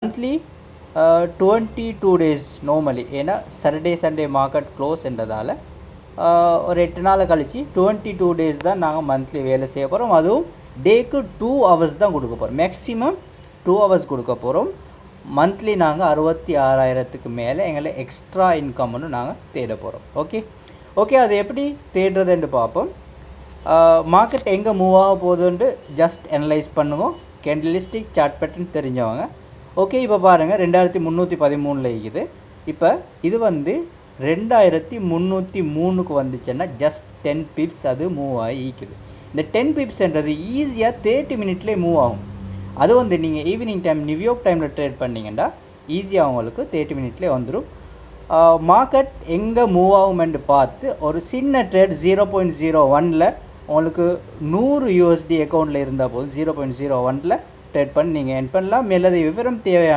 Monthly 22 days normally, ஏன்னா Saturday Sunday market close என்றதால் ஒரு 8 நாள் கழித்து 22 டேஸ் தான் நாங்கள் மந்த்லி வேலை செய்ய போகிறோம். அதுவும் டேக்கு 2 ஹவர்ஸ் தான் கொடுக்க போகிறோம். மேக்ஸிமம் 2 ஹவர்ஸ் கொடுக்க போகிறோம். மந்த்லி நாங்கள் 66,000க்கு மேலே எங்களை எக்ஸ்ட்ரா இன்கம்னு நாங்கள் தேட போகிறோம். ஓகே அது எப்படி தேடுறதுன்னு பார்ப்போம். மார்க்கெட் எங்கே மூவ் ஆக போகுதுன்ட்டு ஜஸ்ட் அனலைஸ் பண்ணுவோம். கேண்டலிஸ்டிக் சார்ட் பேட்டர்ன் தெரிஞ்சவங்க. ஓகே, இப்போ பாருங்கள் 2313 இருக்குது. இப்போ இது 2303க்கு வந்துச்சுன்னா ஜஸ்ட் 10 பிப்ஸ் அது மூவ் ஆகி ஈக்குது. இந்த 10 பிப்ஸ்ன்றது ஈஸியாக 30 மினிட்லேயே மூவ் ஆகும். அது நீங்கள் ஈவினிங் டைம் நியூயார்க் டைமில் ட்ரேட் பண்ணிங்கன்னா ஈஸியாக உங்களுக்கு 30 மினிட்லேயே வந்துடும். மார்க்கெட் எங்கே மூவ் ஆகுமென்று பார்த்து ஒரு சின்ன ட்ரேட் 0.01ல் உங்களுக்கு 100 USD அக்கௌண்ட்டில் இருந்தால் போதும். 0.01ல் ட்ரேட் பண்ணி நீங்கள் என் பண்ணலாம். மேலது விவரம் தேவையான